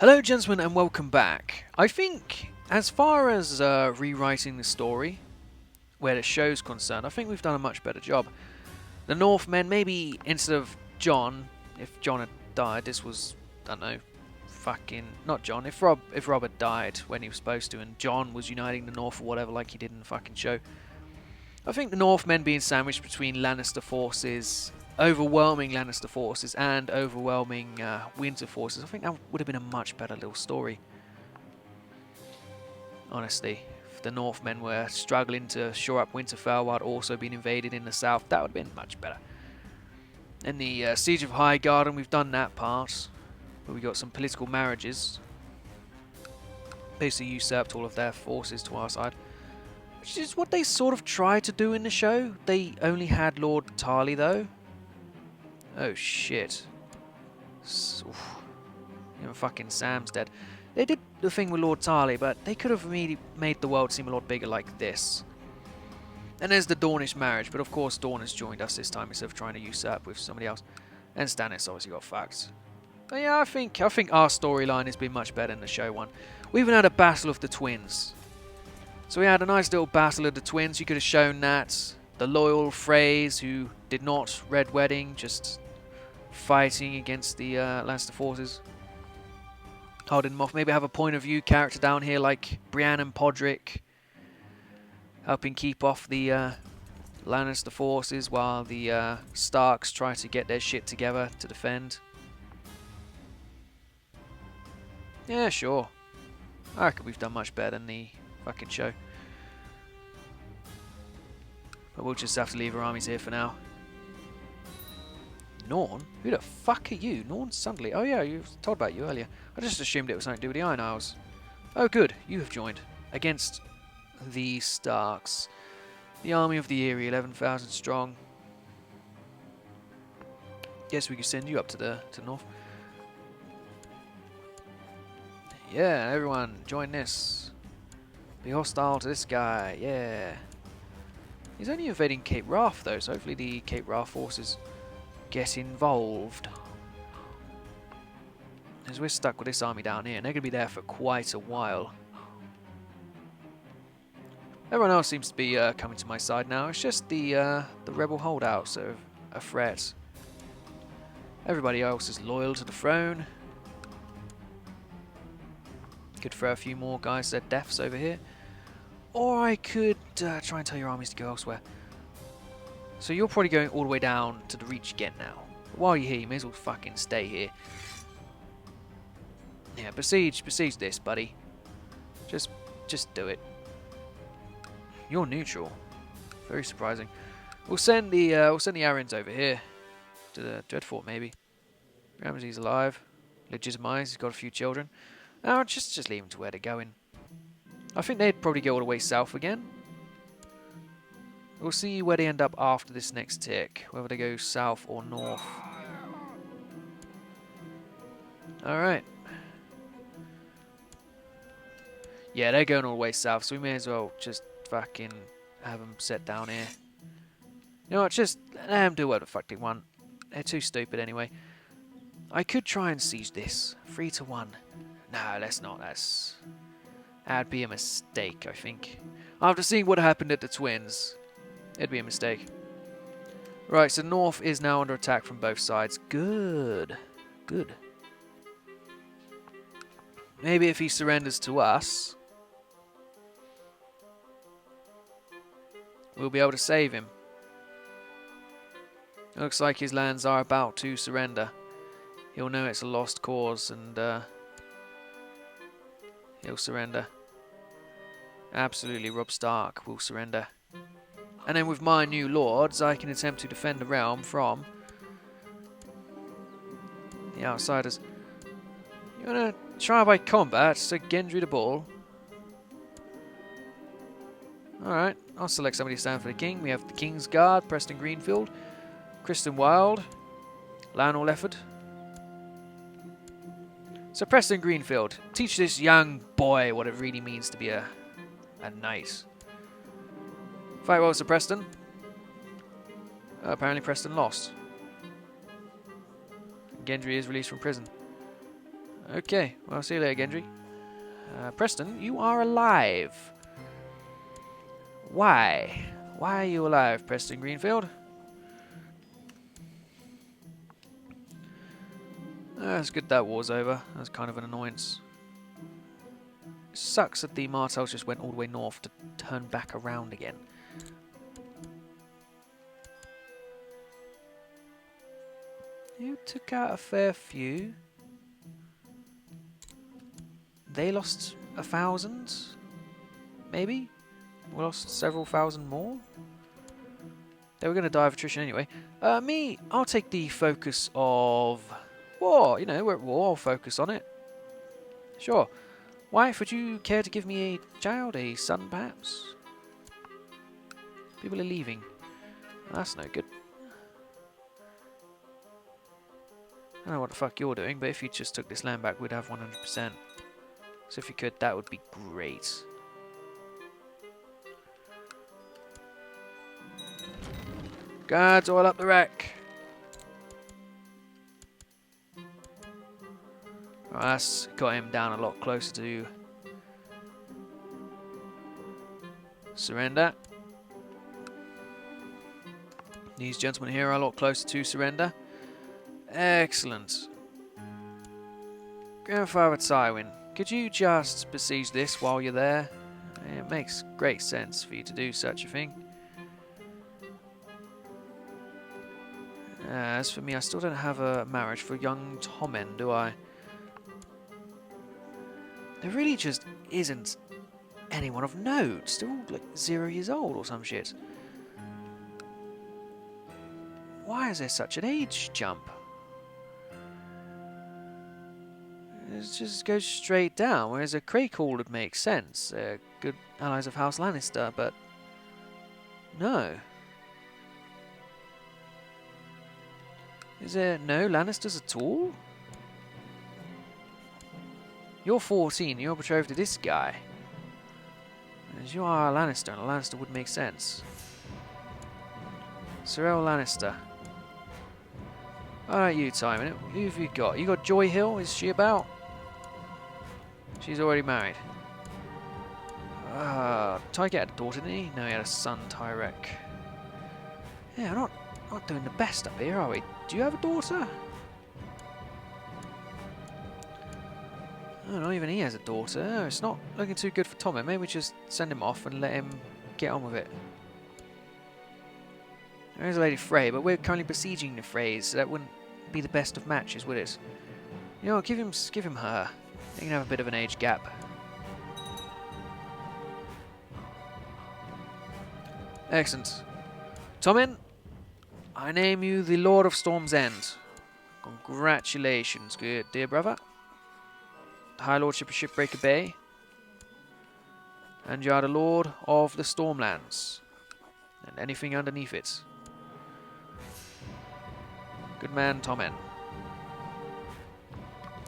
Hello, gentlemen, and welcome back. I think, as far as rewriting the story, where the show's concerned, I think we've done a much better job. The Northmen, maybe instead of John, if John had died, this was, I don't know, fucking not John. If Rob had died when he was supposed to, and John was uniting the North or whatever, like he did in the fucking show, I think the Northmen being sandwiched between Lannister forces, overwhelming Lannister forces, and overwhelming Winter forces, I think that would have been a much better little story. Honestly, if the Northmen were struggling to shore up Winterfell while also being invaded in the south, that would have been much better. In the Siege of Highgarden, we've done that part, where we got some political marriages. Basically usurped all of their forces to our side. Which is what they sort of tried to do in the show. They only had Lord Tarly, though. Oh, shit. Even fucking Sam's dead. They did the thing with Lord Tarly, but they could have made the world seem a lot bigger like this. And there's the Dornish marriage, but of course Dorne has joined us this time instead of trying to usurp with somebody else. And Stannis obviously got fucked. But yeah, I think our storyline has been much better than the show one. We even had a battle of the twins. So we had a nice little battle of the twins. You could have shown that. The loyal Freys who did not Red Wedding, just fighting against the Lannister forces. Holding them off. Maybe have a point of view character down here like Brienne and Podrick. Helping keep off the Lannister forces while the Starks try to get their shit together to defend. Yeah, sure. I reckon we've done much better than the fucking show. But we'll just have to leave our armies here for now. Norn? Who the fuck are you? Norn Sundley. Oh yeah, you told about you earlier. I just assumed it was something to do with the Iron Isles. Oh good, you have joined. Against the Starks. The army of the Eyrie, 11,000 strong. Guess we could send you up to the north. Yeah, everyone, join this. Be hostile to this guy, yeah. He's only invading Cape Wrath though, so hopefully the Cape Wrath forces get involved. As we're stuck with this army down here, and they're going to be there for quite a while. Everyone else seems to be coming to my side now. It's just the rebel holdouts that are a threat. Everybody else is loyal to the throne. Could throw a few more guys to their deaths over here. Or I could try and tell your armies to go elsewhere. So you're probably going all the way down to the Reach again now. But while you're here, you may as well fucking stay here. Yeah, besiege this, buddy. Just do it. You're neutral. Very surprising. We'll send the Arians over here to the Dreadfort, maybe. Ramsay's alive, legitimized. He's got a few children. Now just leave them to where they're going. I think they'd probably go all the way south again. We'll see where they end up after this next tick, whether they go south or north. Alright. Yeah, they're going all the way south, so we may as well just fucking have them set down here. You know what, just let them do whatever the fuck they want. They're too stupid anyway. I could try and siege this. 3-1. No, let's not. That'd be a mistake, I think. After seeing what happened at the Twins, it'd be a mistake. Right, so North is now under attack from both sides. Good. Good. Maybe if he surrenders to us, we'll be able to save him. Looks like his lands are about to surrender. He'll know it's a lost cause and he'll surrender. Absolutely, Robb Stark will surrender. And then with my new lords, I can attempt to defend the realm from the outsiders. You wanna try by combat, so Gendry the Ball? Alright, I'll select somebody to stand for the king. We have the King's Guard, Preston Greenfield, Kristen Wilde, Lionel Lefford. So Preston Greenfield, teach this young boy what it really means to be a knight. Fight well, Sir Preston. Apparently Preston lost. Gendry is released from prison. Okay, well, see you later, Gendry. Preston, you are alive. Why? Why are you alive, Preston Greenfield? It's good that war's over. That's kind of an annoyance. It sucks that the Martells just went all the way north to turn back around again. You took out a fair few. They lost 1,000, maybe? We lost several thousand more. They were going to die of attrition anyway. I'll take the focus of war. You know, we're at war, I'll focus on it. Sure. Wife, would you care to give me a child, a son perhaps? People are leaving. That's no good. I don't know what the fuck you're doing, but if you just took this land back, we'd have 100%. So if you could, that would be great. Guards all up the rack. Well, that's got him down a lot closer to surrender. These gentlemen here are a lot closer to surrender. Excellent. Grandfather Tywin, could you just besiege this while you're there? It makes great sense for you to do such a thing. As for me, I still don't have a marriage for young Tommen, do I? There really just isn't anyone of note. They're all like 0 years old or some shit. Why is there such an age jump? It just goes straight down, whereas a Craycall would make sense. Good allies of House Lannister, but no. Is there no Lannisters at all? You're 14, you're betrothed to this guy. As you are a Lannister, and a Lannister would make sense. Sirel Lannister. Alright, you, Tywin. Who have you got? You got Joy Hill? Is she about? She's already married. Tyke had a daughter, didn't he? No, he had a son, Tyrek. Yeah, we're not doing the best up here, are we? Do you have a daughter? Oh, not even he has a daughter. Oh, it's not looking too good for Tommen. Maybe we just send him off and let him get on with it. There is a Lady Frey, but we're currently besieging the Freys, so that wouldn't be the best of matches, would it? You know what, give him her. They can have a bit of an age gap. Excellent. Tommen, I name you the Lord of Storm's End. Congratulations, good dear brother. The High Lordship of Shipbreaker Bay. And you are the Lord of the Stormlands. And anything underneath it. Good man, Tommen.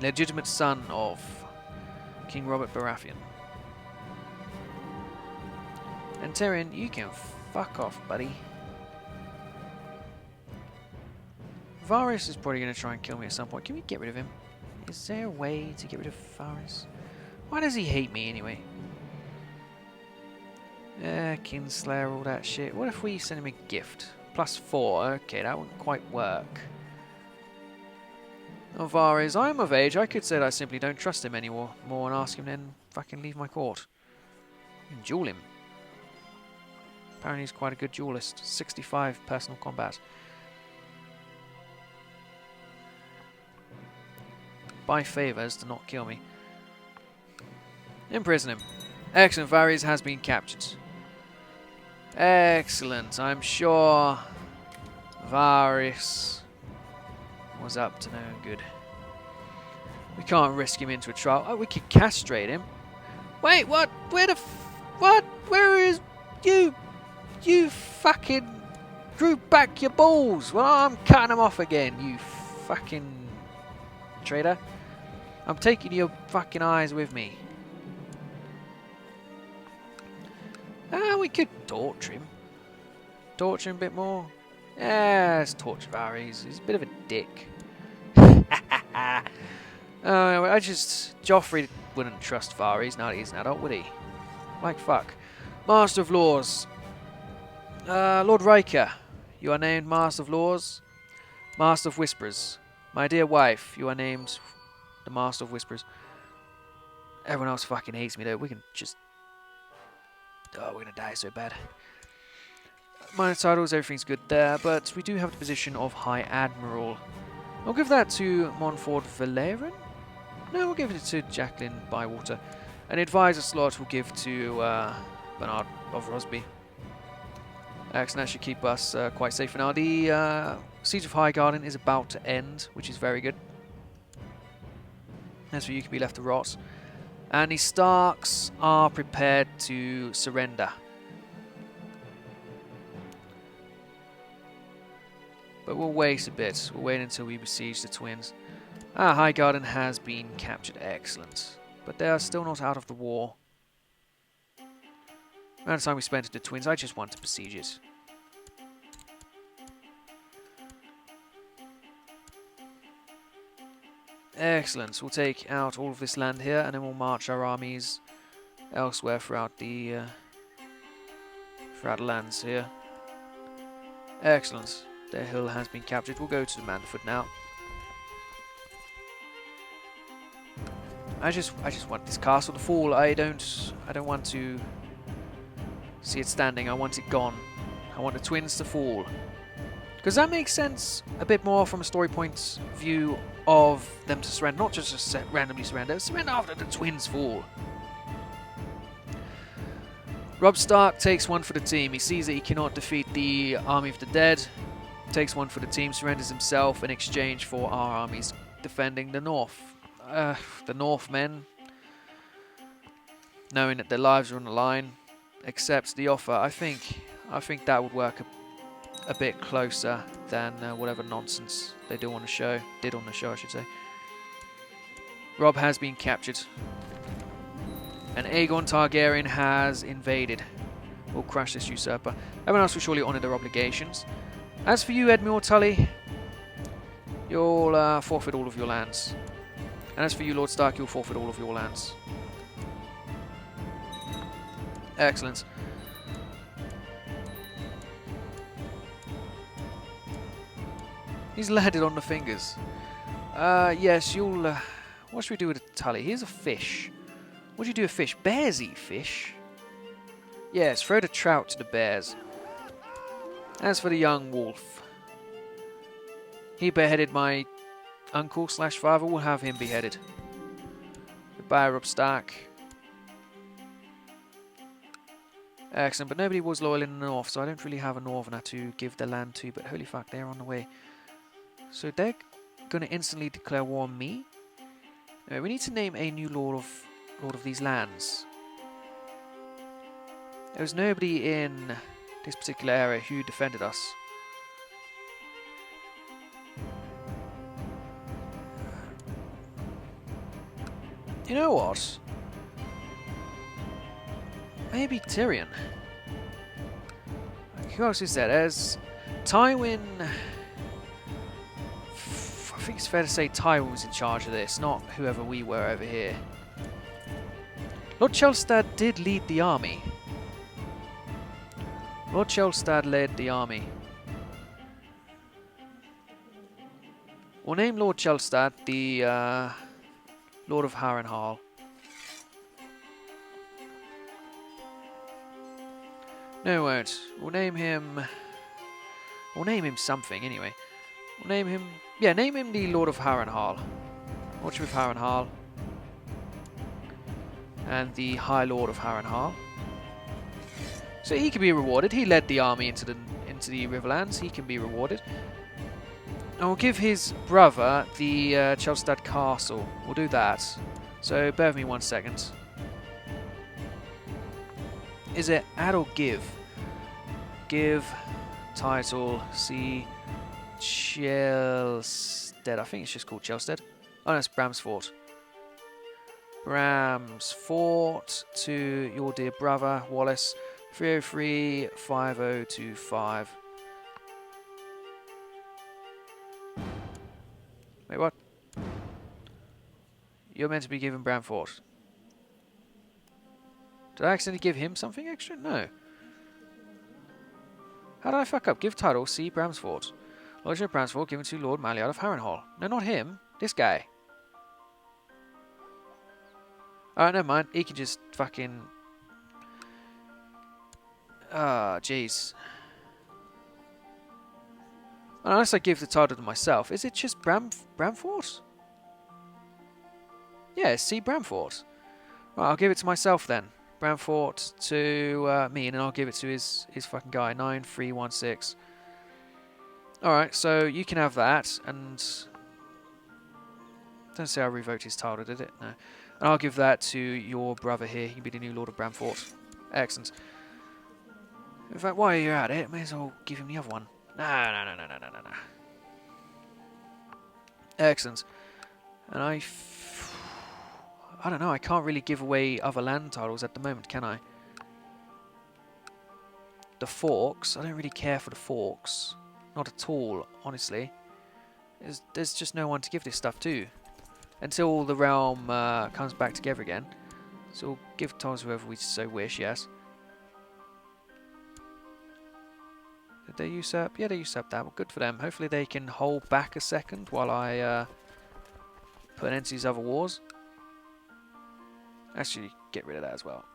Legitimate son of King Robert Baratheon. And Tyrion, you can fuck off, buddy. Varys is probably going to try and kill me at some point. Can we get rid of him? Is there a way to get rid of Varys? Why does he hate me anyway? Kinslayer, all that shit. What if we send him a gift? +4. Okay, that wouldn't quite work. Oh, Varys, I'm of age. I could say that I simply don't trust him anymore and ask him then fucking leave my court. And duel him. Apparently he's quite a good duelist. 65 personal combat. Buy favours to not kill me. Imprison him. Excellent, Varys has been captured. Excellent, I'm sure Varys was up to no good. We can't risk him into a trial. Oh, we could castrate him. Wait, what? Where the what? Where is you? You fucking drew back your balls. Well, I'm cutting them off again, you fucking traitor. I'm taking your fucking eyes with me. We could torture him. Torture him a bit more. Yeah, let's torture Varys. He's a bit of a dick. Joffrey wouldn't trust Varys. He's an adult, would he? Like fuck. Master of Laws. Lord Riker, you are named Master of Laws. Master of Whispers. My dear wife, you are named the Master of Whispers. Everyone else fucking hates me though. We can just... Oh, we're gonna die so bad. Minor titles, everything's good there, but we do have the position of High Admiral. I'll give that to Montfort Valerian? No, we'll give it to Jacqueline Bywater. An advisor slot we'll give to Bernard of Rosby. Excellent, that should keep us quite safe for now. The Siege of Highgarden is about to end, which is very good. As for you, can be left to rot. And the Starks are prepared to surrender. But we'll wait a bit. We'll wait until we besiege the Twins. Highgarden has been captured. Excellent. But they are still not out of the war. The amount of time we spent at the Twins, I just want to besiege it. Excellent. We'll take out all of this land here, and then we'll march our armies elsewhere throughout the lands here. Excellent. Their hill has been captured. We'll go to Manford now. I just want this castle to fall. I don't want to see it standing. I want it gone. I want the Twins to fall. Because that makes sense a bit more from a story point view of them to surrender. Not just to randomly surrender. Surrender after the Twins fall. Robb Stark takes one for the team. He sees that he cannot defeat the army of the dead. Takes one for the team, surrenders himself in exchange for our armies defending the north. The Northmen, knowing that their lives are on the line, accepts the offer. I think that would work a bit closer than whatever nonsense they did on the show, I should say. Robb has been captured, and Aegon Targaryen has invaded. We'll crush this usurper. Everyone else will surely honour their obligations. As for you, Admiral Tully, you'll forfeit all of your lands. And as for you, Lord Stark, you'll forfeit all of your lands. Excellent. He's landed on the fingers. Yes, you'll... what should we do with a Tully? Here's a fish. What do you do with fish? Bears eat fish. Yes, throw the trout to the bears. As for the young wolf, he beheaded my uncle / father. We'll have him beheaded. Goodbye, Robb Stark. Excellent, but nobody was loyal in the north, so I don't really have a northerner to give the land to, but holy fuck, they're on the way. So they're going to instantly declare war on me? Anyway, we need to name a new lord of these lands. There was nobody in this particular area who defended us. You know what? Maybe Tyrion. Who else is there? There's Tywin. I think it's fair to say Tywin was in charge of this, not whoever we were over here. Lord Chelstad did lead the army. Lord Chelstad led the army. We'll name Lord Chelstad the Lord of Harrenhal. No, we won't. We'll name him something anyway. We'll name him... yeah, name him the Lord of Harrenhal. Watch with Harrenhal. And the High Lord of Harrenhal. So he can be rewarded. He led the army into the Riverlands. He can be rewarded. And we'll give his brother the Chelstad Castle. We'll do that. So bear with me 1 second. Is it add or give? Give title C Chelstead. I think it's just called Chelstead. Oh no, it's Bramsfort. Bramsfort to your dear brother Wallace. 303-5025. Wait, what? You're meant to be given Bramford. Did I accidentally give him something extra? No. How did I fuck up? Give title, C. Bramsford. Lordship Bramsford given to Lord Maliard of Harrenhal. No, not him. This guy. Alright, never mind. He can just fucking... Ah, jeez. Unless I give the title to myself. Is it just Bramford? Yeah, it's C. Bramford. Right, I'll give it to myself then. Bramford to me, and then I'll give it to his fucking guy. 9316. Alright, so you can have that, and... Don't say I revoked his title, did it? No. And I'll give that to your brother here. He can be the new Lord of Bramford. Excellent. In fact, while you're at it, may as well give him the other one. No. Excellent. And I don't know, I can't really give away other land titles at the moment, can I? The Forks, I don't really care for the Forks. Not at all, honestly. There's just no one to give this stuff to. Until the realm comes back together again. So we'll give titles whoever we so wish, yes. Did they usurp? Yeah, they usurped that. Well, good for them. Hopefully they can hold back a second while I put an end to these other wars. Actually, get rid of that as well.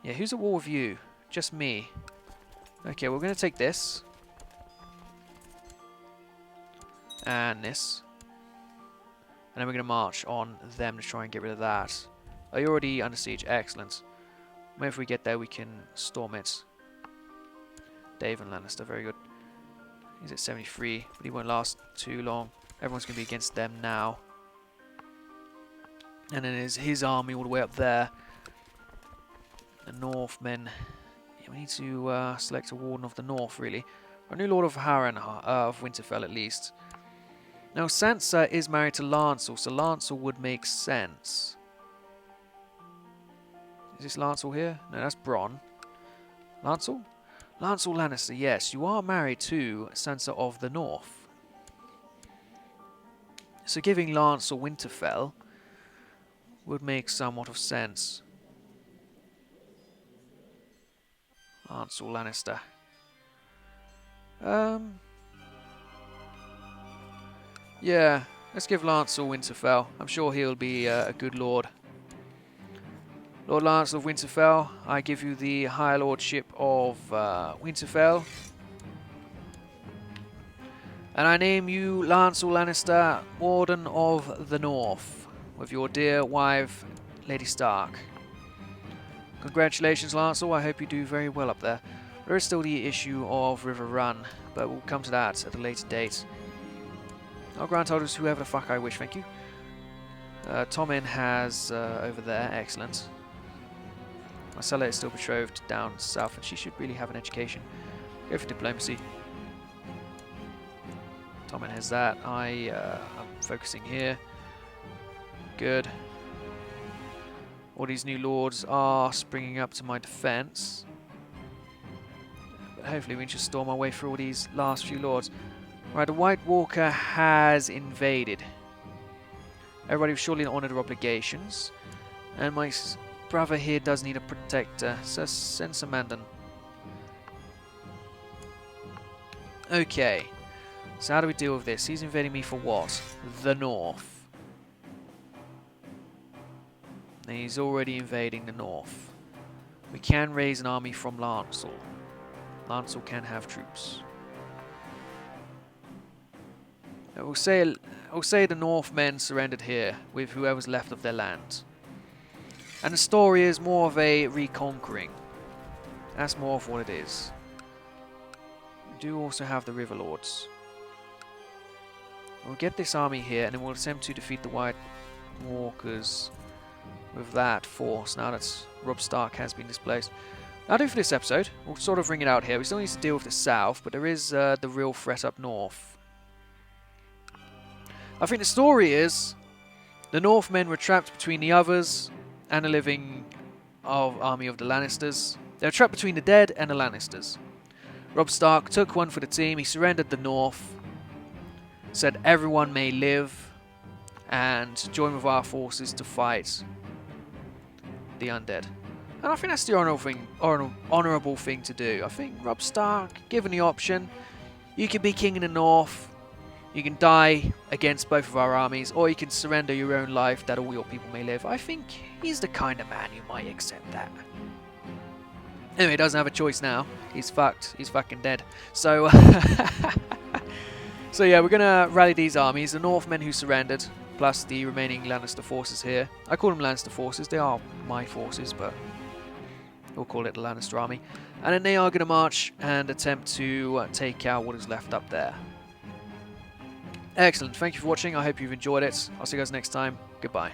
Yeah, who's at war with you? Just me. Okay, we're going to take this. And this. And then we're going to march on them to try and get rid of that. Oh, you're already under siege. Excellent. Maybe if we get there, we can storm it. Dave and Lannister, very good. He's at 73, but he won't last too long. Everyone's going to be against them now. And then there's his army all the way up there. The Northmen. Yeah, we need to select a Warden of the North, really. Or a new Lord of Harrenhal, of Winterfell at least. Now, Sansa is married to Lancel, so Lancel would make sense. Is this Lancel here? No, that's Bronn. Lancel? Lancel Lannister, yes. You are married to Sansa of the North. So giving Lancel Winterfell would make somewhat of sense. Lancel Lannister. Yeah, let's give Lancel Winterfell. I'm sure he'll be a good lord. Lord Lancel of Winterfell, I give you the High Lordship of Winterfell. And I name you Lancel Lannister, Warden of the North, with your dear wife, Lady Stark. Congratulations, Lancel. I hope you do very well up there. There is still the issue of River Run, but we'll come to that at a later date. I'll grant titles to whoever the fuck I wish, thank you. Tommen has over there, excellent. Marcella is still betrothed down south, and she should really have an education. Go for diplomacy. Tommen has that. I'm focusing here. Good. All these new lords are springing up to my defense. But hopefully we can just storm our way through all these last few lords. Right, the White Walker has invaded. Everybody was surely honoured their obligations. And my brother here does need a protector, so send some Mandan. Okay, so how do we deal with this? He's invading me for what? The North. And he's already invading the North. We can raise an army from Lancel. Lancel can have troops. We'll say the Northmen surrendered here with whoever's left of their land. And the story is more of a reconquering. That's more of what it is. We do also have the River Lords. We'll get this army here and then we'll attempt to defeat the White Walkers with that force now that Robb Stark has been displaced. That'll do for this episode. We'll sort of ring it out here. We still need to deal with the south, but there is the real threat up north. I think the story is the Northmen were trapped between the others and the living army of the Lannisters. They were trapped between the dead and the Lannisters. Robb Stark took one for the team. He surrendered the North, said everyone may live, and join with our forces to fight the undead. And I think that's the honourable thing to do. I think Robb Stark, given the option, you can be king in the north, you can die against both of our armies, or you can surrender your own life that all your people may live. I think he's the kind of man who might accept that. Anyway, he doesn't have a choice now. He's fucked. He's fucking dead. So, so yeah, we're going to rally these armies. The Northmen who surrendered, plus the remaining Lannister forces here. I call them Lannister forces. They are my forces, but we'll call it the Lannister army. And then they are going to march and attempt to take out what is left up there. Excellent. Thank you for watching. I hope you've enjoyed it. I'll see you guys next time. Goodbye.